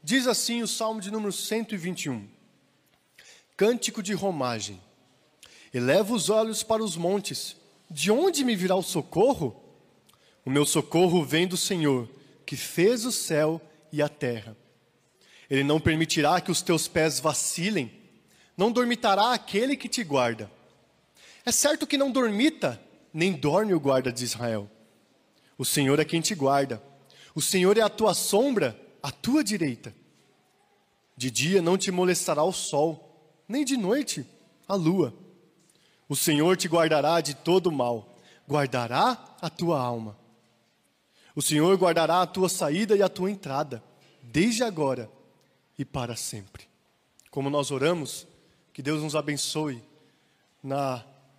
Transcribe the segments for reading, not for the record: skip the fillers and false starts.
Diz assim o Salmo de número 121. Cântico de romagem. Eleva os olhos para os montes. De onde me virá o socorro? O meu socorro vem do Senhor, que fez o céu e a terra. Ele não permitirá que os teus pés vacilem. Não dormitará aquele que te guarda. É certo que não dormita, nem dorme o guarda de Israel. O Senhor é quem te guarda. O Senhor é a tua sombra, à tua direita. De dia não te molestará o sol, nem de noite a lua. O Senhor te guardará de todo mal, guardará a tua alma. O Senhor guardará a tua saída e a tua entrada, desde agora e para sempre. Como nós oramos, que Deus nos abençoe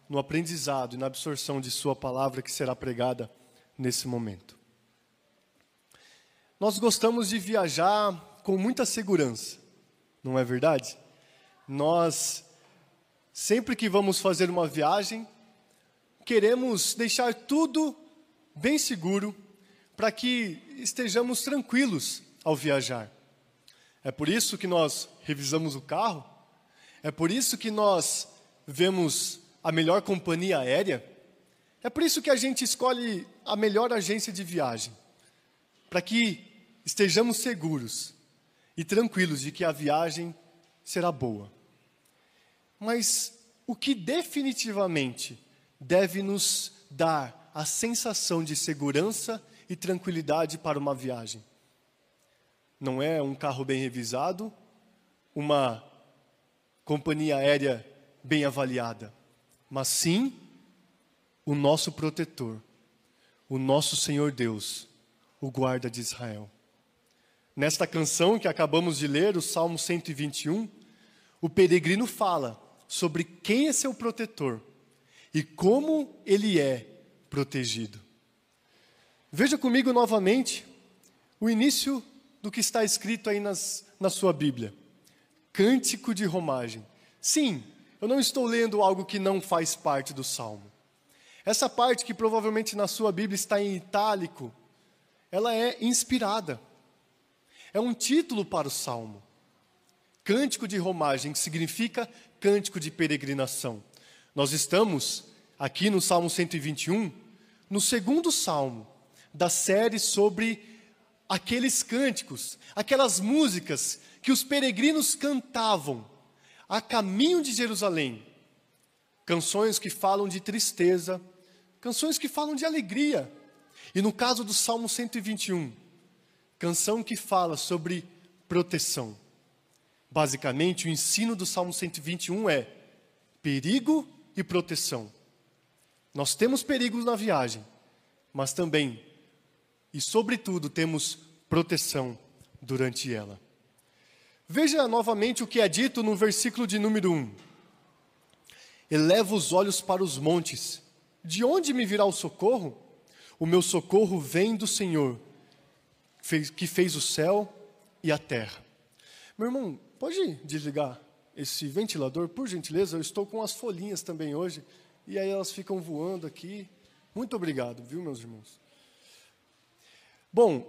no aprendizado e na absorção de sua palavra que será pregada nesse momento. Nós gostamos de viajar com muita segurança, não é verdade? Nós, sempre que vamos fazer uma viagem, queremos deixar tudo bem seguro para que estejamos tranquilos ao viajar. É por isso que nós revisamos o carro, é por isso que nós vemos a melhor companhia aérea, é por isso que a gente escolhe a melhor agência de viagem, para que estejamos seguros e tranquilos de que a viagem será boa. Mas o que definitivamente deve nos dar a sensação de segurança e tranquilidade para uma viagem? Não é um carro bem revisado, uma companhia aérea bem avaliada, mas sim o nosso protetor, o nosso Senhor Deus, o guarda de Israel. Nesta canção que acabamos de ler, o Salmo 121, o peregrino fala sobre quem é seu protetor e como ele é protegido. Veja comigo novamente o início do que está escrito aí na sua Bíblia. Cântico de romagem. Sim, eu não estou lendo algo que não faz parte do Salmo. Essa parte que provavelmente na sua Bíblia está em itálico, ela é inspirada. É um título para o Salmo. Cântico de romagem, que significa cântico de peregrinação. Nós estamos aqui no Salmo 121, no segundo Salmo da série sobre aqueles cânticos, aquelas músicas que os peregrinos cantavam a caminho de Jerusalém. Canções que falam de tristeza, canções que falam de alegria. E no caso do Salmo 121, canção que fala sobre proteção. Basicamente, o ensino do Salmo 121 é perigo e proteção. Nós temos perigos na viagem, mas também, e sobretudo, temos proteção durante ela. Veja novamente o que é dito no versículo de número 1. Eleva os olhos para os montes. De onde me virá o socorro? O meu socorro vem do Senhor, que fez o céu e a terra. Meu irmão, pode desligar esse ventilador, por gentileza? Eu estou com as folhinhas também hoje, e aí elas ficam voando aqui. Muito obrigado, viu, meus irmãos? Bom,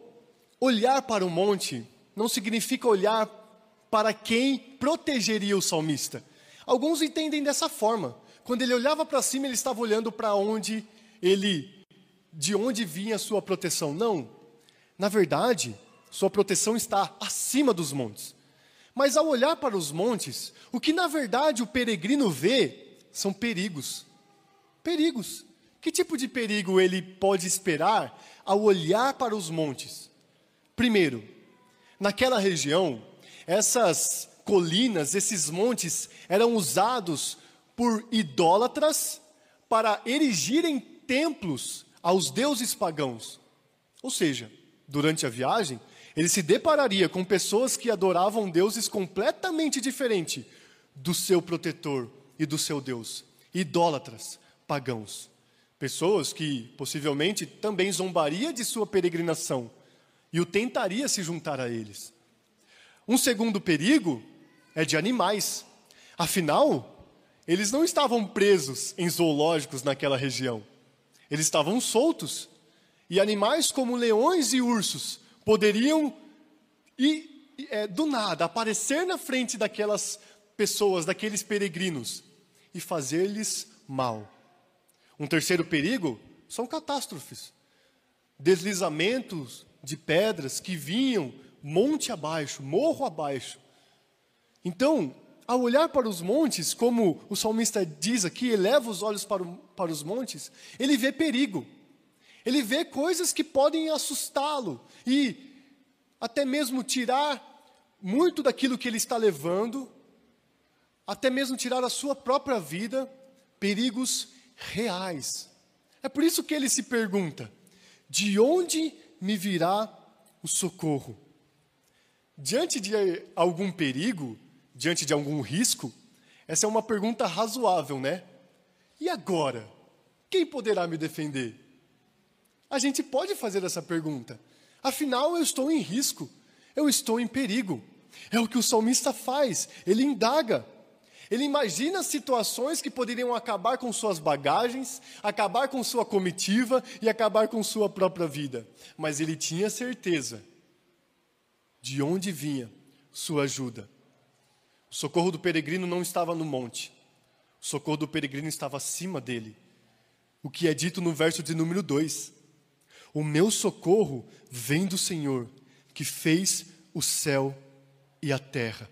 olhar para o monte não significa olhar para quem protegeria o salmista. Alguns entendem dessa forma. Quando ele olhava para cima, ele estava olhando para de onde vinha a sua proteção. Não, na verdade, sua proteção está acima dos montes. Mas ao olhar para os montes, o que na verdade o peregrino vê são perigos. Perigos. Que tipo de perigo ele pode esperar ao olhar para os montes? Primeiro, naquela região, essas colinas, esses montes, eram usados por idólatras para erigirem templos aos deuses pagãos. Ou seja, durante a viagem, ele se depararia com pessoas que adoravam deuses completamente diferentes do seu protetor e do seu Deus. Idólatras, pagãos. Pessoas que possivelmente também zombaria de sua peregrinação e o tentaria se juntar a eles. Um segundo perigo é de animais. Afinal, eles não estavam presos em zoológicos naquela região. Eles estavam soltos. E animais como leões e ursos poderiam do nada, aparecer na frente daquelas pessoas, daqueles peregrinos, e fazer-lhes mal. Um terceiro perigo são catástrofes. Deslizamentos de pedras que vinham monte abaixo, morro abaixo. Então, ao olhar para os montes, como o salmista diz aqui, eleva os olhos para os montes, ele vê perigo. Ele vê coisas que podem assustá-lo e até mesmo tirar muito daquilo que ele está levando, até mesmo tirar a sua própria vida, perigos reais. É por isso que ele se pergunta: de onde me virá o socorro? Diante de algum perigo, diante de algum risco, essa é uma pergunta razoável, né? E agora? Quem poderá me defender? A gente pode fazer essa pergunta. Afinal, eu estou em risco, eu estou em perigo. É o que o salmista faz, ele indaga. Ele imagina situações que poderiam acabar com suas bagagens, acabar com sua comitiva e acabar com sua própria vida. Mas ele tinha certeza de onde vinha sua ajuda. O socorro do peregrino não estava no monte. O socorro do peregrino estava acima dele. O que é dito no verso de número 2. O meu socorro vem do Senhor, que fez o céu e a terra.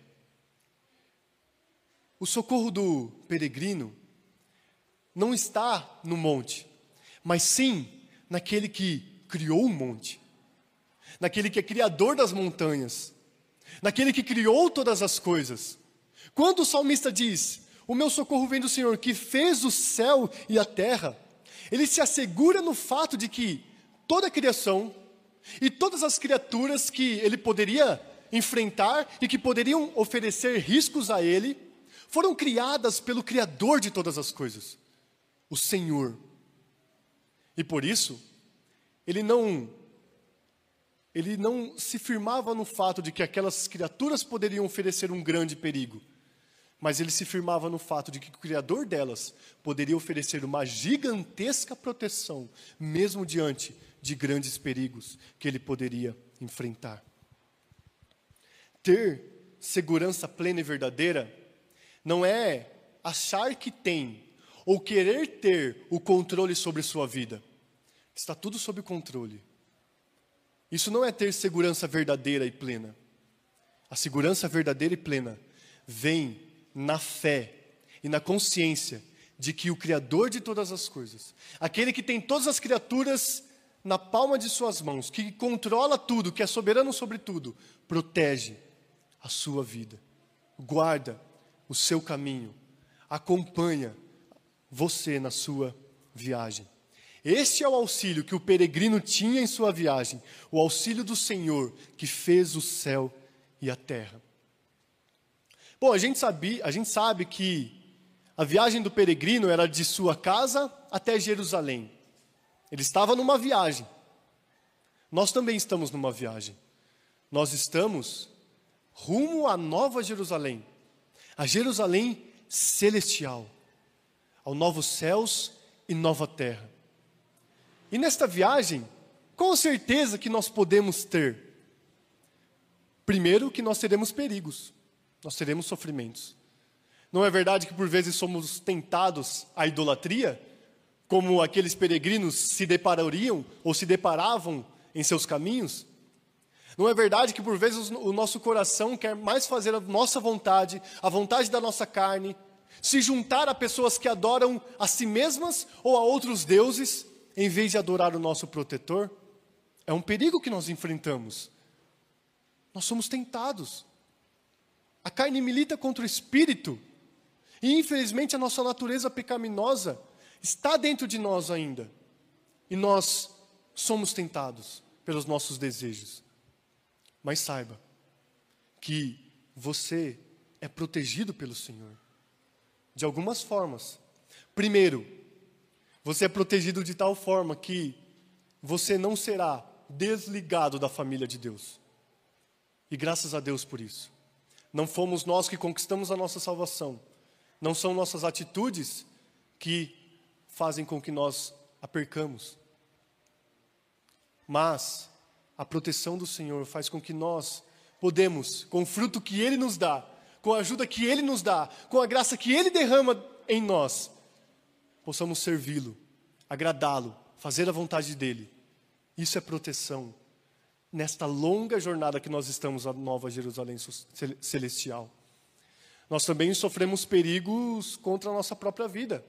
O socorro do peregrino não está no monte, mas sim naquele que criou o monte, naquele que é criador das montanhas, naquele que criou todas as coisas. Quando o salmista diz, o meu socorro vem do Senhor, que fez o céu e a terra, ele se assegura no fato de que toda a criação e todas as criaturas que ele poderia enfrentar e que poderiam oferecer riscos a ele, foram criadas pelo Criador de todas as coisas, o Senhor. E por isso, ele não se firmava no fato de que aquelas criaturas poderiam oferecer um grande perigo, mas ele se firmava no fato de que o Criador delas poderia oferecer uma gigantesca proteção, mesmo diante de grandes perigos que ele poderia enfrentar. Ter segurança plena e verdadeira não é achar que tem ou querer ter o controle sobre sua vida. Está tudo sob controle. Isso não é ter segurança verdadeira e plena. A segurança verdadeira e plena vem na fé e na consciência de que o Criador de todas as coisas, aquele que tem todas as criaturas na palma de suas mãos, que controla tudo, que é soberano sobre tudo, protege a sua vida, guarda o seu caminho, acompanha você na sua viagem. Este é o auxílio que o peregrino tinha em sua viagem, o auxílio do Senhor que fez o céu e a terra. Bom, a gente sabe que a viagem do peregrino era de sua casa até Jerusalém. Ele estava numa viagem. Nós também estamos numa viagem. Nós estamos rumo à Nova Jerusalém, a Jerusalém celestial, ao novos céus e nova terra. E nesta viagem, qual a certeza que nós podemos ter? Primeiro, que nós teremos perigos, nós teremos sofrimentos. Não é verdade que por vezes somos tentados à idolatria, como aqueles peregrinos se deparariam ou se deparavam em seus caminhos? Não é verdade que por vezes o nosso coração quer mais fazer a nossa vontade, a vontade da nossa carne, se juntar a pessoas que adoram a si mesmas ou a outros deuses, em vez de adorar o nosso protetor? É um perigo que nós enfrentamos. Nós somos tentados. A carne milita contra o espírito, e infelizmente a nossa natureza pecaminosa está dentro de nós ainda, e nós somos tentados pelos nossos desejos. Mas saiba que você é protegido pelo Senhor, de algumas formas. Primeiro, você é protegido de tal forma que você não será desligado da família de Deus. E graças a Deus por isso. Não fomos nós que conquistamos a nossa salvação. Não são nossas atitudes que fazem com que nós a percamos. Mas a proteção do Senhor faz com que nós podemos, com o fruto que Ele nos dá, com a ajuda que Ele nos dá, com a graça que Ele derrama em nós, possamos servi-lo, agradá-lo, fazer a vontade dEle. Isso é proteção nesta longa jornada que nós estamos à Nova Jerusalém Celestial. Nós também sofremos perigos contra a nossa própria vida.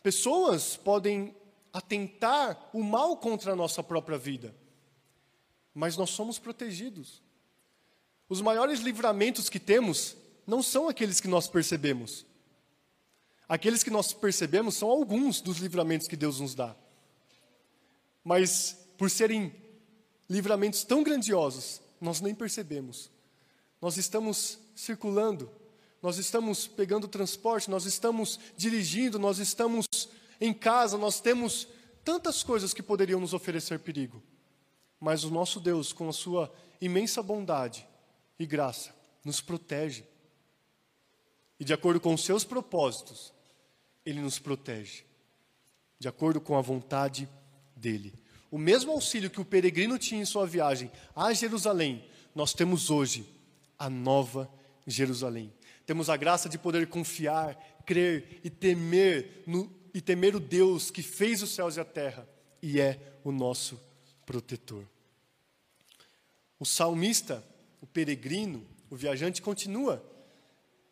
Pessoas podem atentar o mal contra a nossa própria vida, mas nós somos protegidos. Os maiores livramentos que temos não são aqueles que nós percebemos. Aqueles que nós percebemos são alguns dos livramentos que Deus nos dá. Mas, por serem livramentos tão grandiosos, nós nem percebemos. Nós estamos circulando, nós estamos pegando transporte, nós estamos dirigindo, nós estamos em casa, nós temos tantas coisas que poderiam nos oferecer perigo. Mas o nosso Deus, com a sua imensa bondade e graça, nos protege. E de acordo com os seus propósitos, Ele nos protege. De acordo com a vontade dEle. O mesmo auxílio que o peregrino tinha em sua viagem a Jerusalém, nós temos hoje a Nova Jerusalém. Temos a graça de poder confiar, crer e temer o Deus que fez os céus e a terra e é o nosso protetor. O salmista, o peregrino, o viajante continua.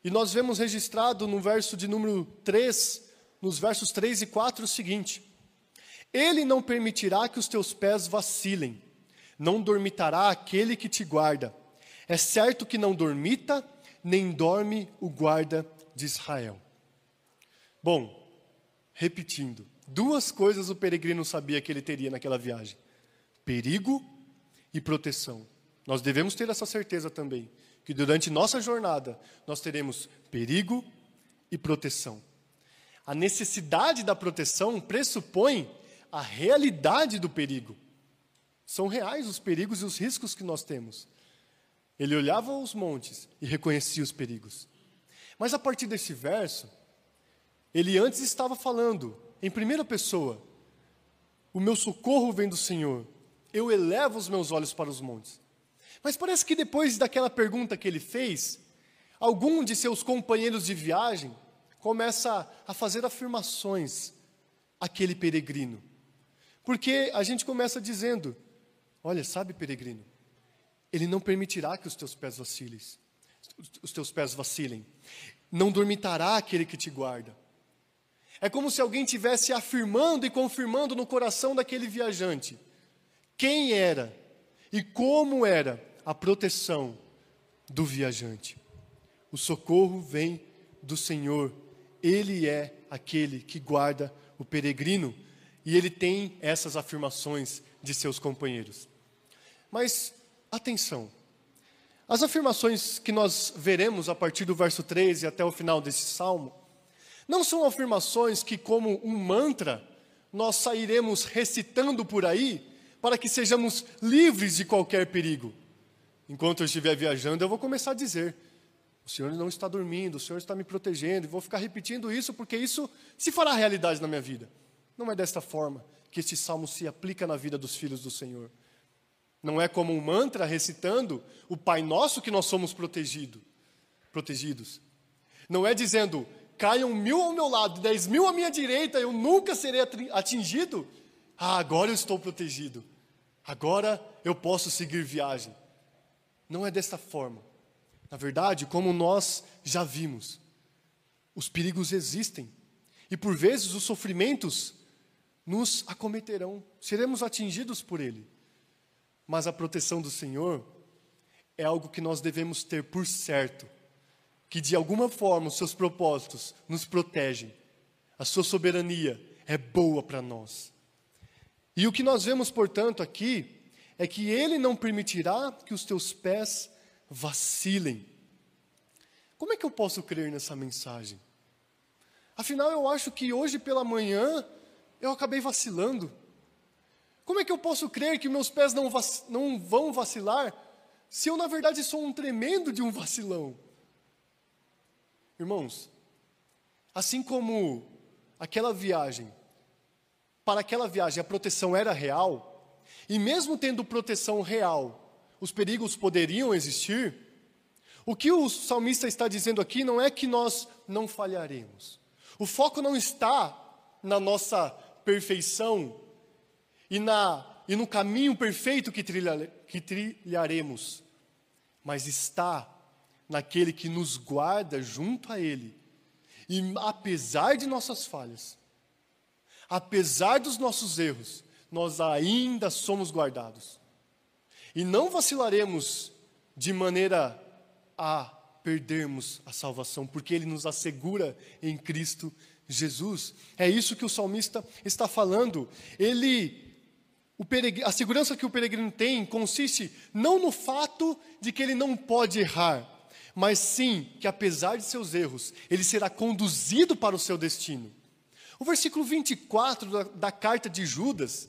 E nós vemos registrado no verso de número 3, nos versos 3 e 4 o seguinte: Ele não permitirá que os teus pés vacilem, não dormitará aquele que te guarda. É certo que não dormita, nem dorme o guarda de Israel. Bom, repetindo, duas coisas o peregrino sabia que ele teria naquela viagem: perigo e proteção. Nós devemos ter essa certeza também, que durante nossa jornada nós teremos perigo e proteção. A necessidade da proteção pressupõe a realidade do perigo. São reais os perigos e os riscos que nós temos. Ele olhava os montes e reconhecia os perigos. Mas a partir desse verso, ele antes estava falando em primeira pessoa: o meu socorro vem do Senhor, eu elevo os meus olhos para os montes. Mas parece que depois daquela pergunta que ele fez, algum de seus companheiros de viagem começa a fazer afirmações àquele peregrino. Porque a gente começa dizendo: olha, sabe, peregrino, Ele não permitirá que os teus pés vacilem. Não dormitará aquele que te guarda. É como se alguém estivesse afirmando e confirmando no coração daquele viajante quem era e como era a proteção do viajante. O socorro vem do Senhor. Ele é aquele que guarda o peregrino. E ele tem essas afirmações de seus companheiros. Mas, atenção. As afirmações que nós veremos a partir do verso 13 até o final desse salmo, não são afirmações que, como um mantra, nós sairemos recitando por aí para que sejamos livres de qualquer perigo. Enquanto eu estiver viajando, eu vou começar a dizer: o Senhor não está dormindo, o Senhor está me protegendo, e vou ficar repetindo isso, porque isso se fará realidade na minha vida. Não é desta forma que este salmo se aplica na vida dos filhos do Senhor. Não é como um mantra recitando o Pai Nosso que nós somos protegidos. Não é dizendo: caiam 1000 ao meu lado, 10.000 à minha direita, eu nunca serei atingido. Agora eu estou protegido. Agora eu posso seguir viagem. Não é desta forma. Na verdade, como nós já vimos, os perigos existem. E por vezes os sofrimentos nos acometerão. Seremos atingidos por ele. Mas a proteção do Senhor é algo que nós devemos ter por certo. Que de alguma forma os seus propósitos nos protegem. A sua soberania é boa para nós. E o que nós vemos, portanto, aqui, é que Ele não permitirá que os teus pés vacilem. Como é que eu posso crer nessa mensagem? Afinal, eu acho que hoje pela manhã eu acabei vacilando. Como é que eu posso crer que meus pés não vão vacilar, se eu, na verdade, sou um tremendo de um vacilão? Irmãos, assim como para aquela viagem a proteção era real, e mesmo tendo proteção real, os perigos poderiam existir, o que o salmista está dizendo aqui não é que nós não falharemos. O foco não está na nossa perfeição e no caminho perfeito que trilharemos, mas está naquele que nos guarda junto a Ele. E apesar de nossas falhas, apesar dos nossos erros, nós ainda somos guardados. E não vacilaremos de maneira a perdermos a salvação, porque Ele nos assegura em Cristo Jesus. É isso que o salmista está falando. A segurança que o peregrino tem consiste não no fato de que ele não pode errar, mas sim que apesar de seus erros, ele será conduzido para o seu destino. O versículo 24 da carta de Judas,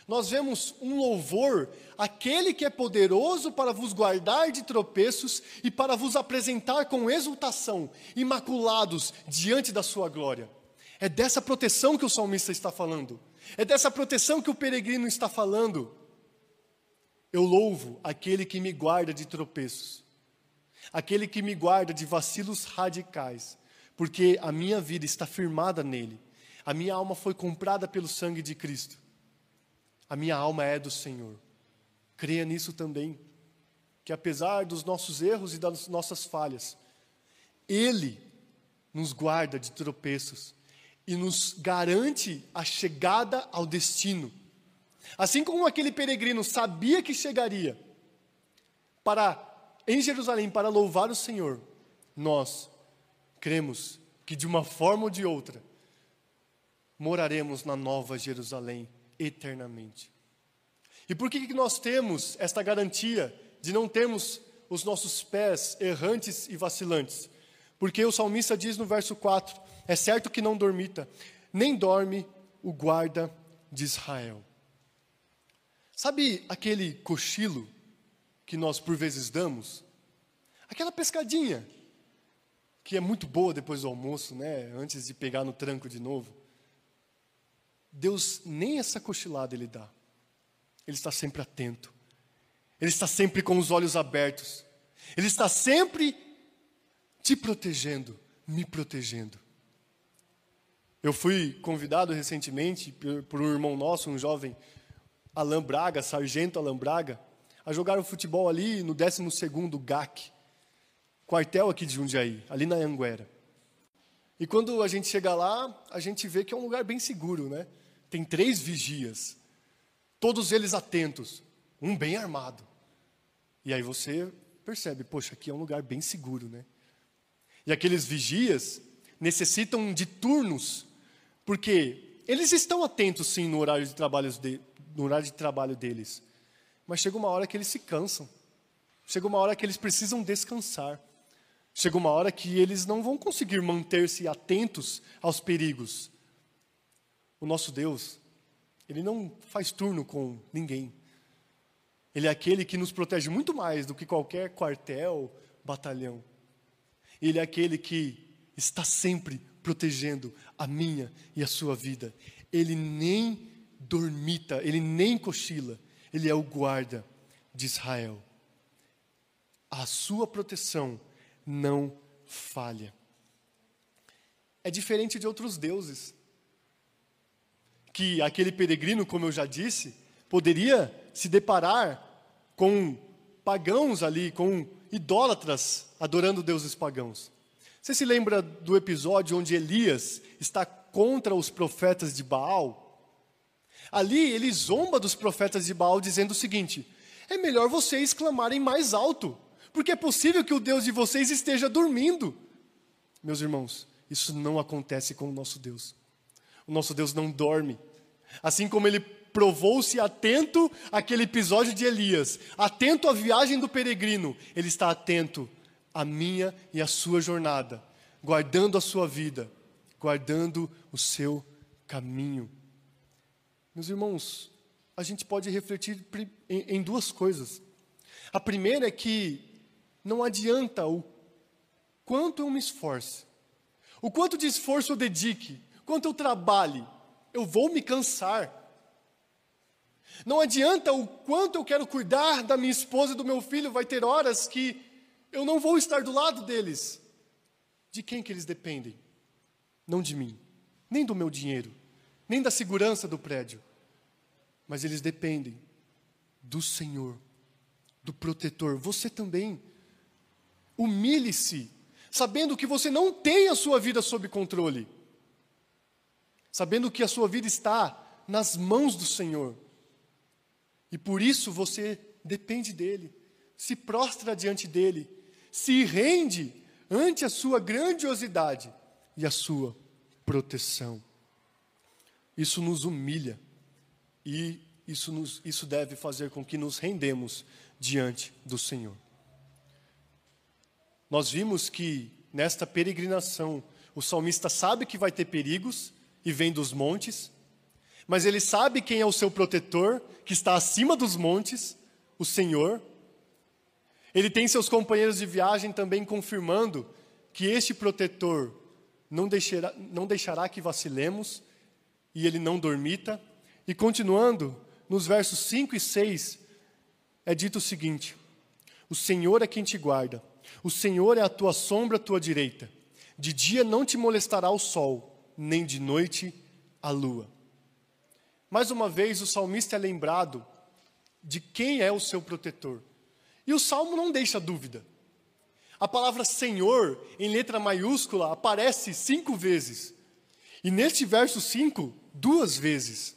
nós vemos um louvor àquele que é poderoso para vos guardar de tropeços e para vos apresentar com exultação, imaculados diante da sua glória. É dessa proteção que o salmista está falando. É dessa proteção que o peregrino está falando. Eu louvo aquele que me guarda de tropeços, aquele que me guarda de vacilos radicais, porque a minha vida está firmada nele. A minha alma foi comprada pelo sangue de Cristo. A minha alma é do Senhor. Creia nisso também, que apesar dos nossos erros e das nossas falhas, Ele nos guarda de tropeços e nos garante a chegada ao destino. Assim como aquele peregrino sabia que chegaria em Jerusalém para louvar o Senhor, nós cremos que de uma forma ou de outra moraremos na Nova Jerusalém eternamente. E por que nós temos esta garantia de não termos os nossos pés errantes e vacilantes? Porque o salmista diz no verso 4, é certo que não dormita, nem dorme o guarda de Israel. Sabe aquele cochilo que nós por vezes damos? Aquela pescadinha, que é muito boa depois do almoço, né? Antes de pegar no tranco de novo. Deus nem essa cochilada Ele dá. Ele está sempre atento. Ele está sempre com os olhos abertos. Ele está sempre te protegendo, me protegendo. Eu fui convidado recentemente por um irmão nosso, um jovem, Alan Braga, sargento Alan Braga, a jogar o futebol ali no 12º GAC, quartel aqui de Jundiaí, ali na Anguera. E quando a gente chega lá, a gente vê que é um lugar bem seguro, né? Tem 3 vigias, todos eles atentos, um bem armado. E aí você percebe, poxa, aqui é um lugar bem seguro, né? E aqueles vigias necessitam de turnos, porque eles estão atentos sim no horário de trabalho deles. Mas chega uma hora que eles se cansam. Chega uma hora que eles precisam descansar. Chega uma hora que eles não vão conseguir manter-se atentos aos perigos. O nosso Deus, Ele não faz turno com ninguém. Ele é aquele que nos protege muito mais do que qualquer quartel, batalhão. Ele é aquele que está sempre protegendo a minha e a sua vida. Ele nem dormita, Ele nem cochila. Ele é o guarda de Israel. A sua proteção não falha. É diferente de outros deuses, que aquele peregrino, como eu já disse, poderia se deparar com pagãos ali, com idólatras adorando deuses pagãos. Você se lembra do episódio onde Elias está contra os profetas de Baal? Ali ele zomba dos profetas de Baal dizendo o seguinte: é melhor vocês clamarem mais alto, porque é possível que o Deus de vocês esteja dormindo. Meus irmãos, isso não acontece com o nosso Deus. O nosso Deus não dorme. Assim como Ele provou-se atento àquele episódio de Elias, atento à viagem do peregrino, Ele está atento à minha e à sua jornada, guardando a sua vida, guardando o seu caminho. Meus irmãos, a gente pode refletir em 2 coisas. A primeira é que não adianta o quanto eu me esforce, o quanto de esforço eu dedique, quanto eu trabalhe, eu vou me cansar. Não adianta o quanto eu quero cuidar da minha esposa e do meu filho, vai ter horas que eu não vou estar do lado deles. De quem que eles dependem? Não de mim, nem do meu dinheiro, nem da segurança do prédio. Mas eles dependem do Senhor, do protetor. Você também. Humilhe-se, sabendo que você não tem a sua vida sob controle. Sabendo que a sua vida está nas mãos do Senhor. E por isso você depende dEle. Se prostra diante dEle. Se rende ante a sua grandiosidade e a sua proteção. Isso nos humilha. E isso deve fazer com que nos rendemos diante do Senhor. Nós vimos que nesta peregrinação, o salmista sabe que vai ter perigos e vem dos montes, mas ele sabe quem é o seu protetor, que está acima dos montes, o Senhor. Ele tem seus companheiros de viagem também confirmando que este protetor não deixará que vacilemos e ele não dormita. E continuando, nos versos 5 e 6, é dito o seguinte: o Senhor é quem te guarda, o Senhor é a tua sombra à tua direita. De dia não te molestará o sol, nem de noite a lua. Mais uma vez, o salmista é lembrado de quem é o seu protetor. E o salmo não deixa dúvida. A palavra Senhor, em letra maiúscula, aparece 5 vezes. E neste verso 5, 2 vezes.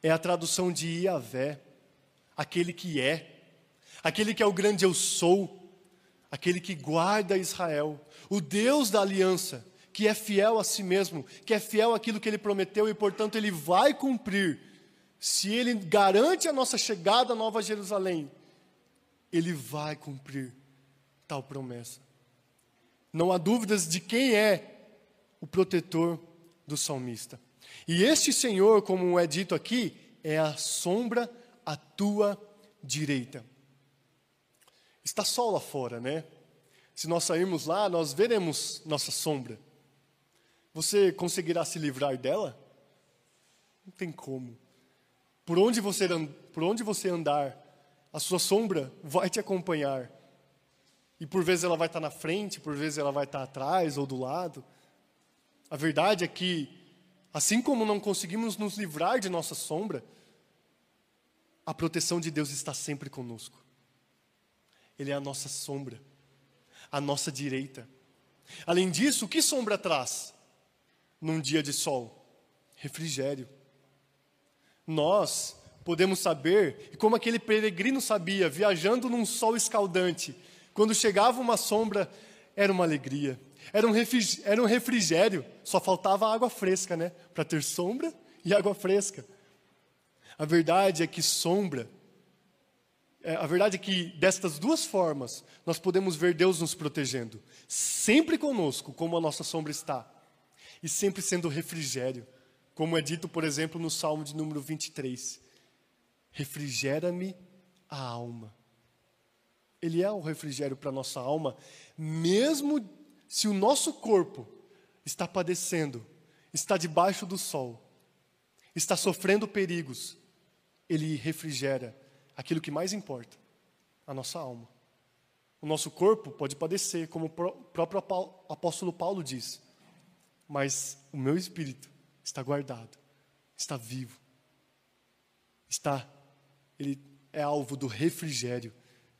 É a tradução de Yahvé, aquele que é o grande eu sou, aquele que guarda Israel, o Deus da aliança, que é fiel a si mesmo, que é fiel àquilo que Ele prometeu e, portanto, Ele vai cumprir. Se Ele garante a nossa chegada à Nova Jerusalém, Ele vai cumprir tal promessa. Não há dúvidas de quem é o protetor do salmista. E este Senhor, como é dito aqui, é a sombra à tua direita. Está sol lá fora, né? Se nós sairmos lá, nós veremos nossa sombra. Você conseguirá se livrar dela? Não tem como. Por onde você andar, a sua sombra vai te acompanhar. E por vezes ela vai estar na frente, por vezes ela vai estar atrás ou do lado. A verdade é que, assim como não conseguimos nos livrar de nossa sombra, a proteção de Deus está sempre conosco. Ele é a nossa sombra, a nossa direita. Além disso, o que sombra traz num dia de sol? Refrigério. Nós podemos saber, e como aquele peregrino sabia, viajando num sol escaldante, quando chegava uma sombra, era uma alegria, era um refrigério, só faltava água fresca, né? Para ter sombra e água fresca. A verdade é que destas duas formas, nós podemos ver Deus nos protegendo, sempre conosco, como a nossa sombra está, e sempre sendo refrigério, como é dito, por exemplo, no Salmo de número 23. Refrigera-me a alma. Ele é o refrigério para a nossa alma, mesmo se o nosso corpo está padecendo, está debaixo do sol, está sofrendo perigos, Ele refrigera aquilo que mais importa, a nossa alma. O nosso corpo pode padecer, como o próprio apóstolo Paulo diz, mas o meu espírito está guardado, está vivo, ele é alvo do refrigério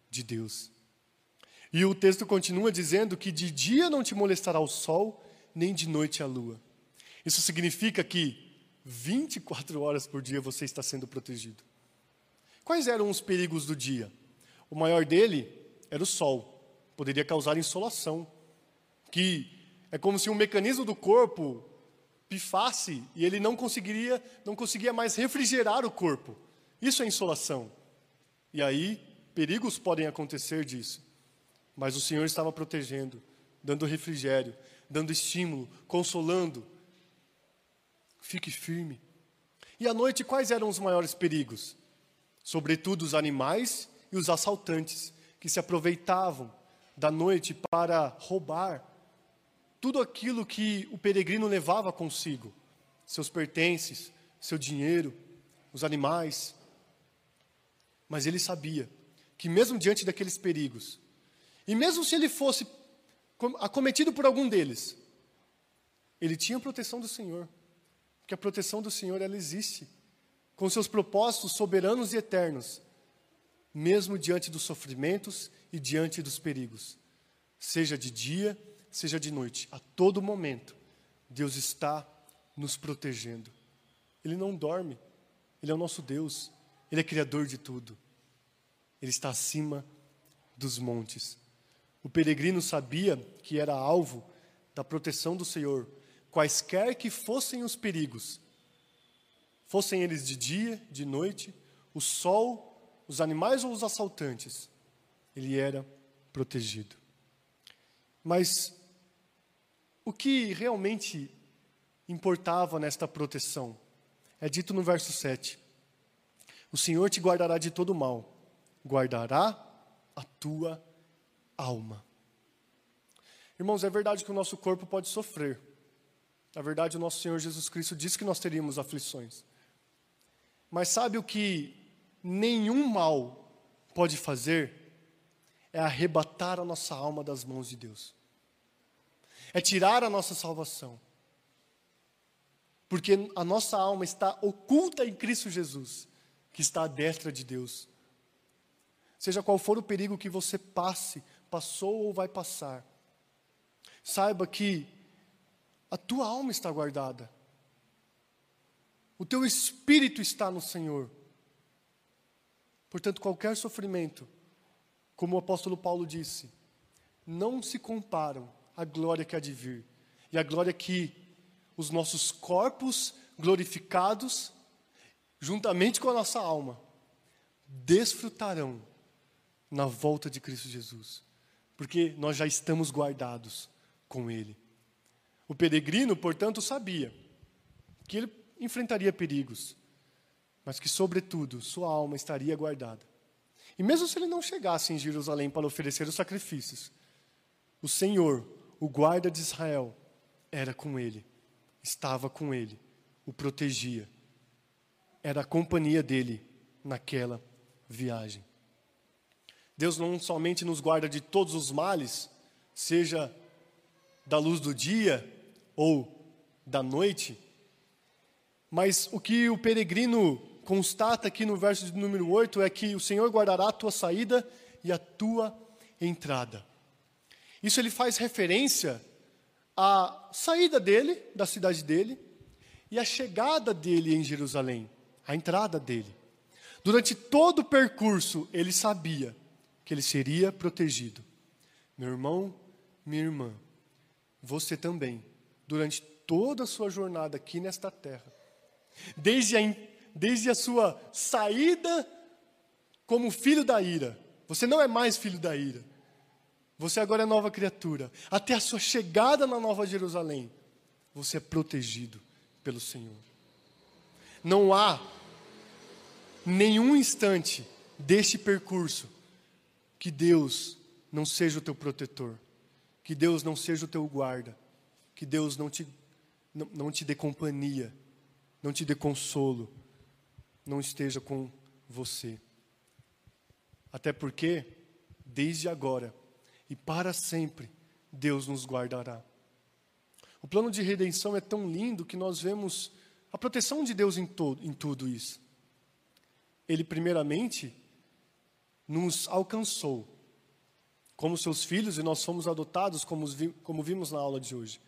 de Deus. E o texto continua dizendo que de dia não te molestará o sol, nem de noite a lua. Isso significa que 24 horas por dia você está sendo protegido. Quais eram os perigos do dia? O maior dele era o sol. Poderia causar insolação, que é como se um mecanismo do corpo pifasse e ele não conseguia mais refrigerar o corpo. Isso é insolação. E aí, perigos podem acontecer disso. Mas o Senhor estava protegendo, dando refrigério, dando estímulo, consolando. Fique firme. E à noite, quais eram os maiores perigos? Sobretudo os animais e os assaltantes, que se aproveitavam da noite para roubar tudo aquilo que o peregrino levava consigo, seus pertences, seu dinheiro. os animais. Mas ele sabia que mesmo diante daqueles perigos, e mesmo se ele fosse acometido por algum deles, ele tinha a proteção do Senhor. Porque a proteção do Senhor, ela existe, com seus propósitos soberanos e eternos, mesmo diante dos sofrimentos e diante dos perigos. Seja de dia, seja de noite, a todo momento, Deus está nos protegendo. Ele não dorme, Ele é o nosso Deus, Ele é Criador de tudo. Ele está acima dos montes. O peregrino sabia que era alvo da proteção do Senhor, quaisquer que fossem os perigos, fossem eles de dia, de noite, o sol, os animais ou os assaltantes, ele era protegido. Mas o que realmente importava nesta proteção é dito no verso 7. O Senhor te guardará de todo mal, guardará a tua alma. Irmãos, é verdade que o nosso corpo pode sofrer. Na verdade, o nosso Senhor Jesus Cristo disse que nós teríamos aflições. Mas sabe o que nenhum mal pode fazer? É arrebatar a nossa alma das mãos de Deus. É tirar a nossa salvação. Porque a nossa alma está oculta em Cristo Jesus, que está à destra de Deus. Seja qual for o perigo que você passou ou vai passar, saiba que a tua alma está guardada. O teu espírito está no Senhor. Portanto, qualquer sofrimento, como o apóstolo Paulo disse, não se comparam à glória que há de vir. E à glória que os nossos corpos glorificados, juntamente com a nossa alma, desfrutarão na volta de Cristo Jesus. Porque nós já estamos guardados com Ele. O peregrino, portanto, sabia que ele enfrentaria perigos, mas que, sobretudo, sua alma estaria guardada. E mesmo se ele não chegasse em Jerusalém para oferecer os sacrifícios, o Senhor, o guarda de Israel, era com ele, estava com ele, o protegia. Era a companhia dele naquela viagem. Deus não somente nos guarda de todos os males, seja da luz do dia ou da noite, mas o que o peregrino constata aqui no verso de número 8 é que o Senhor guardará a tua saída e a tua entrada. Isso ele faz referência à saída dele, da cidade dele, e à chegada dele em Jerusalém, a entrada dele. Durante todo o percurso, ele sabia que ele seria protegido. Meu irmão, minha irmã, você também, durante toda a sua jornada aqui nesta terra, desde a sua saída como filho da ira, você não é mais filho da ira, você agora é nova criatura, até a sua chegada na Nova Jerusalém, você é protegido pelo Senhor. Não há nenhum instante deste percurso que Deus não seja o teu protetor, que Deus não seja o teu guarda, que Deus não te dê companhia, não te dê consolo, não esteja com você. Até porque, desde agora e para sempre, Deus nos guardará. O plano de redenção é tão lindo que nós vemos a proteção de Deus em tudo isso. Ele, primeiramente, nos alcançou como seus filhos e nós fomos adotados, como vimos na aula de hoje.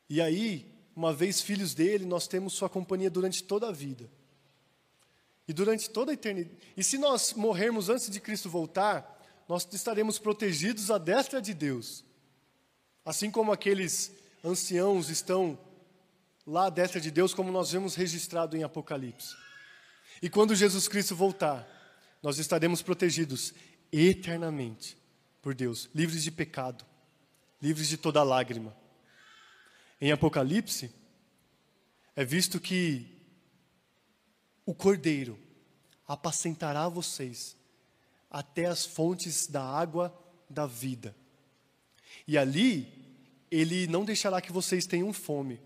E aí, uma vez filhos dele, nós temos sua companhia durante toda a vida. E durante toda a eternidade. E se nós morrermos antes de Cristo voltar, nós estaremos protegidos à destra de Deus. Assim como aqueles anciãos estão lá à destra de Deus, como nós vemos registrado em Apocalipse. E quando Jesus Cristo voltar, nós estaremos protegidos eternamente por Deus, livres de pecado, livres de toda lágrima. Em Apocalipse, é visto que o Cordeiro apacentará vocês até as fontes da água da vida. E ali, Ele não deixará que vocês tenham fome.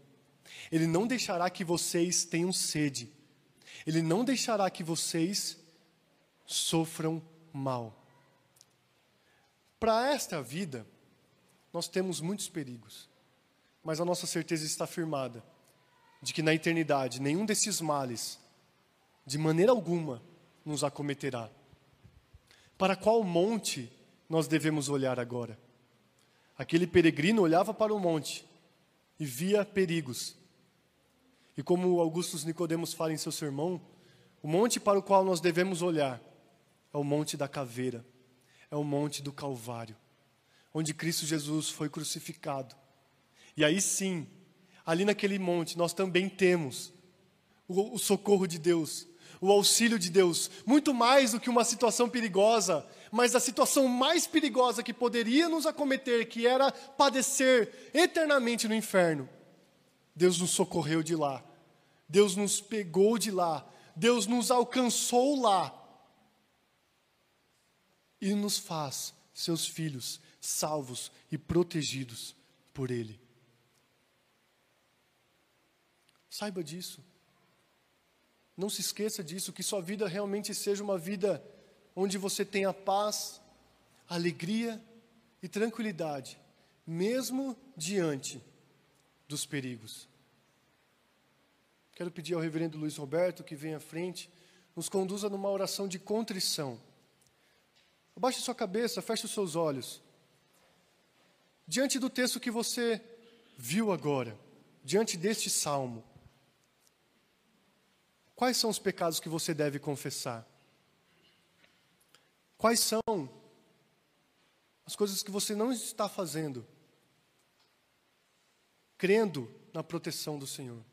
Ele não deixará que vocês tenham sede. Ele não deixará que vocês sofram mal. Para esta vida, nós temos muitos perigos, mas a nossa certeza está firmada de que na eternidade nenhum desses males, de maneira alguma, nos acometerá. Para qual monte nós devemos olhar agora? Aquele peregrino olhava para o monte e via perigos. E como Augusto Nicodemos fala em seu sermão, o monte para o qual nós devemos olhar é o monte da caveira, é o monte do Calvário, onde Cristo Jesus foi crucificado. E aí sim, ali naquele monte, nós também temos o socorro de Deus, o auxílio de Deus, muito mais do que uma situação perigosa, mas a situação mais perigosa que poderia nos acometer, que era padecer eternamente no inferno. Deus nos socorreu de lá, Deus nos pegou de lá, Deus nos alcançou lá, e nos faz seus filhos, salvos e protegidos por Ele. Saiba disso. Não se esqueça disso, que sua vida realmente seja uma vida onde você tenha paz, alegria e tranquilidade, mesmo diante dos perigos. Quero pedir ao reverendo Luiz Roberto que venha à frente, nos conduza numa oração de contrição. Abaixe sua cabeça, feche os seus olhos. Diante do texto que você viu agora, diante deste salmo, quais são os pecados que você deve confessar? Quais são as coisas que você não está fazendo, crendo na proteção do Senhor?